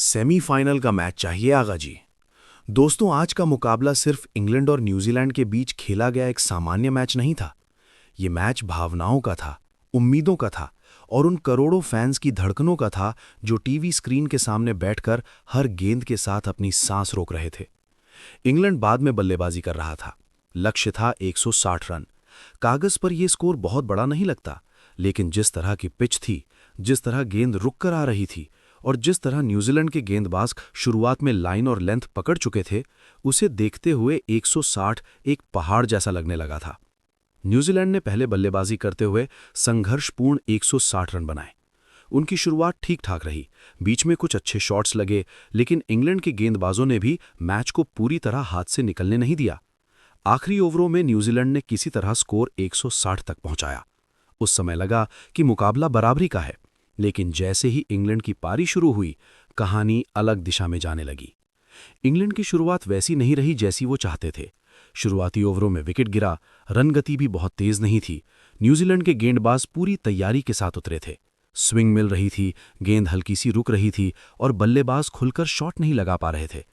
Semifinal का match चाहिए आगा जी। दोस्तों, आज का मुकाबला सिर्फ इंग्लैंड और न्यूजीलैंड के बीच खेला गया एक सामान्य मैच नहीं था। ये मैच भावनाओं का था, उम्मीदों का था और उन करोड़ों फैंस की धड़कनों का था जो टीवी स्क्रीन के सामने बैठकर हर गेंद के साथ अपनी सांस रोक रहे थे। इंग्लैंड बाद में बल्लेबाजी कर रहा था। लक्ष्य था 160 रन। कागज पर यह स्कोर बहुत बड़ा नहीं लगता, लेकिन जिस तरह की पिच थी, जिस तरह गेंद रुक कर आ रही थी और जिस तरह न्यूजीलैंड के गेंदबाज शुरुआत में लाइन और लेंथ पकड़ चुके थे, उसे देखते हुए 160 एक पहाड़ जैसा लगने लगा था। न्यूजीलैंड ने पहले बल्लेबाजी करते हुए संघर्षपूर्ण 160 रन बनाए। उनकी शुरुआत ठीक ठाक रही, बीच में कुछ अच्छे शॉट्स लगे, लेकिन इंग्लैंड के गेंदबाजों ने भी मैच को पूरी तरह हाथ से निकलने नहीं दिया। आखिरी ओवरों में न्यूजीलैंड ने किसी तरह स्कोर 160 तक पहुंचाया। उस समय लगा कि मुकाबला बराबरी का है, लेकिन जैसे ही इंग्लैंड की पारी शुरू हुई, कहानी अलग दिशा में जाने लगी। इंग्लैंड की शुरुआत वैसी नहीं रही जैसी वो चाहते थे। शुरुआती ओवरों में विकेट गिरा, रन गति भी बहुत तेज नहीं थी। न्यूजीलैंड के गेंदबाज पूरी तैयारी के साथ उतरे थे। स्विंग मिल रही थी, गेंद हल्की सी रुक रही थी और बल्लेबाज खुलकर शॉट नहीं लगा पा रहे थे।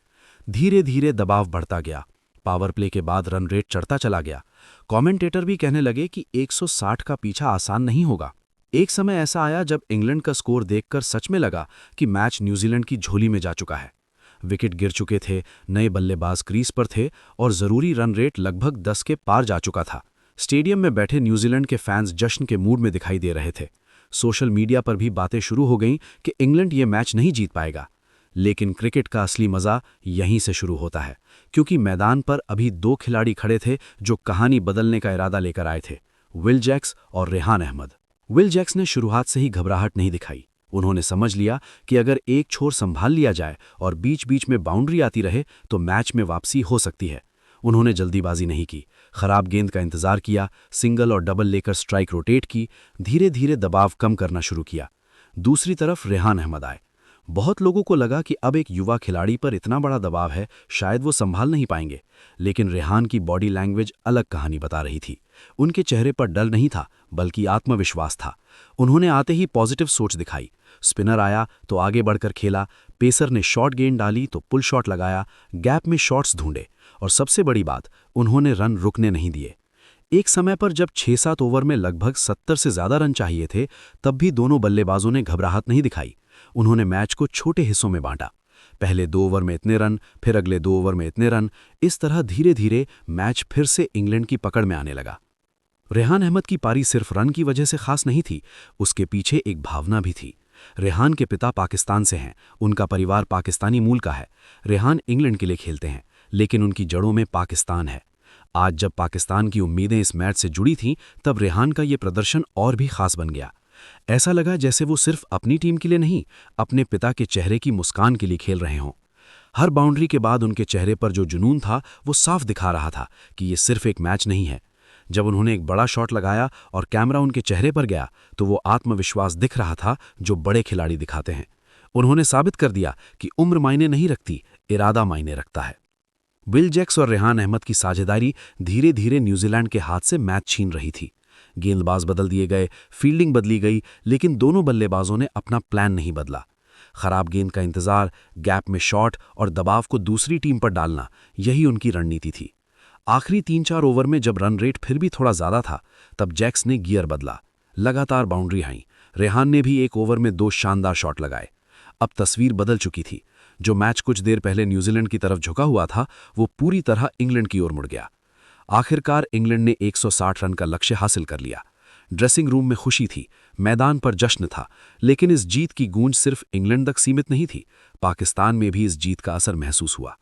धीरे धीरे दबाव बढ़ता गया। पावर प्ले के बाद रन रेट चढ़ता चला गया। कमेंटेटर भी कहने लगे कि 160 का पीछा आसान नहीं होगा। एक समय ऐसा आया जब इंग्लैंड का स्कोर देखकर सच में लगा कि मैच न्यूजीलैंड की झोली में जा चुका है। विकेट गिर चुके थे, नए बल्लेबाज क्रीज पर थे और जरूरी रन रेट लगभग 10 के पार जा चुका था। स्टेडियम में बैठे न्यूजीलैंड के फैंस जश्न के मूड में दिखाई दे रहे थे। सोशल मीडिया पर भी बातें शुरू हो गईं कि इंग्लैंड ये मैच नहीं जीत पाएगा। लेकिन क्रिकेट का असली मजा यहीं से शुरू होता है, क्योंकि मैदान पर अभी दो खिलाड़ी खड़े थे जो कहानी बदलने का इरादा लेकर आए थे, विल जैक्स और रेहान अहमद। विल जैक्स ने शुरुआत से ही घबराहट नहीं दिखाई। उन्होंने समझ लिया कि अगर एक छोर संभाल लिया जाए और बीच बीच में बाउंड्री आती रहे तो मैच में वापसी हो सकती है। उन्होंने जल्दीबाजी नहीं की, खराब गेंद का इंतजार किया, सिंगल और डबल लेकर स्ट्राइक रोटेट की, धीरे धीरे दबाव कम करना शुरू किया। दूसरी तरफ रेहान अहमद आए। बहुत लोगों को लगा कि अब एक युवा खिलाड़ी पर इतना बड़ा दबाव है, शायद वो संभाल नहीं पाएंगे। लेकिन रेहान की बॉडी लैंग्वेज अलग कहानी बता रही थी। उनके चेहरे पर डर नहीं था, बल्कि आत्मविश्वास था। उन्होंने आते ही पॉजिटिव सोच दिखाई। स्पिनर आया तो आगे बढ़कर खेला, पेसर ने शॉर्ट गेंद डाली तो पुल शॉट लगाया, गैप में शॉट्स ढूंढे और सबसे बड़ी बात, उन्होंने रन रुकने नहीं दिए। एक समय पर जब 6-7 ओवर में लगभग 70 से ज्यादा रन चाहिए थे, तब भी दोनों बल्लेबाजों ने घबराहट नहीं दिखाई। उन्होंने मैच को छोटे हिस्सों में बांटा। पहले 2 ओवर में इतने रन, फिर अगले 2 ओवर में इतने रन। इस तरह धीरे धीरे मैच फिर से इंग्लैंड की पकड़ में आने लगा। रेहान अहमद की पारी सिर्फ रन की वजह से खास नहीं थी, उसके पीछे एक भावना भी थी। रेहान के पिता पाकिस्तान से हैं, उनका परिवार पाकिस्तानी मूल का है। रेहान इंग्लैंड के लिए खेलते हैं, लेकिन उनकी जड़ों में पाकिस्तान है। आज जब पाकिस्तान की उम्मीदें इस मैच से जुड़ी थीं, तब रेहान का ये प्रदर्शन और भी खास बन गया। ऐसा लगा जैसे वो सिर्फ अपनी टीम के लिए नहीं, अपने पिता के चेहरे की मुस्कान के लिए खेल रहे हों। हर बाउंड्री के बाद उनके चेहरे पर जो जुनून था, वो साफ दिखा रहा था कि ये सिर्फ एक मैच नहीं है। जब उन्होंने एक बड़ा शॉट लगाया और कैमरा उनके चेहरे पर गया, तो वो आत्मविश्वास दिख रहा था जो बड़े खिलाड़ी दिखाते हैं। उन्होंने साबित कर दिया कि उम्र मायने नहीं रखती, इरादा मायने रखता है। विल जैक्स और रेहान अहमद की साझेदारी धीरे धीरे न्यूजीलैंड के हाथ से मैच छीन रही थी। गेंदबाज बदल दिए गए, फील्डिंग बदली गई, लेकिन दोनों बल्लेबाजों ने अपना प्लान नहीं बदला। खराब गेंद का इंतजार, गैप में शॉट और दबाव को दूसरी टीम पर डालना, यही उनकी रणनीति थी। आखिरी 3-4 ओवर में जब रन रेट फिर भी थोड़ा ज्यादा था, तब जैक्स ने गियर बदला। लगातार बाउंड्री आईं। रेहान ने भी एक ओवर में 2 शानदार शॉट लगाए। अब तस्वीर बदल चुकी थी। जो मैच कुछ देर पहले न्यूजीलैंड की तरफ झुका हुआ था, वो पूरी तरह इंग्लैंड की ओर मुड़ गया। आखिरकार इंग्लैंड ने 160 रन का लक्ष्य हासिल कर लिया। ड्रेसिंग रूम में खुशी थी, मैदान पर जश्न था, लेकिन इस जीत की गूंज सिर्फ इंग्लैंड तक सीमित नहीं थी। पाकिस्तान में भी इस जीत का असर महसूस हुआ।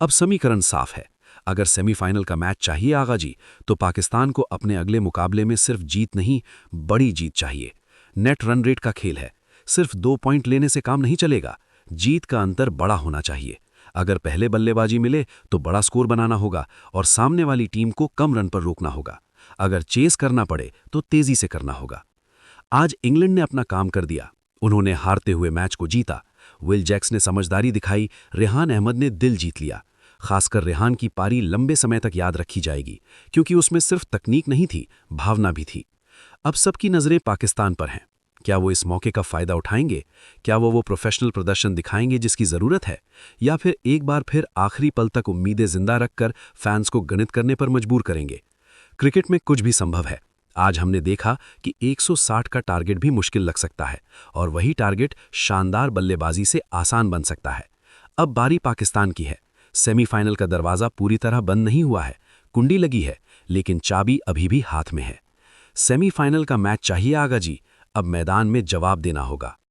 अब समीकरण साफ है। अगर सेमीफाइनल का मैच चाहिए आगा जी, तो पाकिस्तान को अपने अगले मुकाबले में सिर्फ जीत नहीं, बड़ी जीत चाहिए। नेट रन रेट का खेल है, सिर्फ 2 पॉइंट लेने से काम नहीं चलेगा। जीत का अंतर बड़ा होना चाहिए। अगर पहले बल्लेबाजी मिले तो बड़ा स्कोर बनाना होगा और सामने वाली टीम को कम रन पर रोकना होगा। अगर चेस करना पड़े तो तेजी से करना होगा। आज इंग्लैंड ने अपना काम कर दिया। उन्होंने हारते हुए मैच को जीता। विल जैक्स ने समझदारी दिखाई, रेहान अहमद ने दिल जीत लिया। खासकर रेहान की पारी लंबे समय तक याद रखी जाएगी, क्योंकि उसमें सिर्फ तकनीक नहीं थी, भावना भी थी। अब सबकी नजरें पाकिस्तान पर हैं, क्या वो इस मौके का फ़ायदा उठाएंगे? क्या वो प्रोफेशनल प्रदर्शन दिखाएंगे जिसकी ज़रूरत है? या फिर एक बार फिर आखिरी पल तक उम्मीदें जिंदा रखकर फैंस को गणित करने पर मजबूर करेंगे? क्रिकेट में कुछ भी संभव है। आज हमने देखा कि 160 का टारगेट भी मुश्किल लग सकता है और वही टारगेट शानदार बल्लेबाजी से आसान बन सकता है। अब बारी पाकिस्तान की है। सेमीफाइनल का दरवाज़ा पूरी तरह बंद नहीं हुआ है, कुंडी लगी है, लेकिन चाबी अभी भी हाथ में है। सेमीफाइनल का मैच चाहिए आगा जी, अब मैदान में जवाब देना होगा।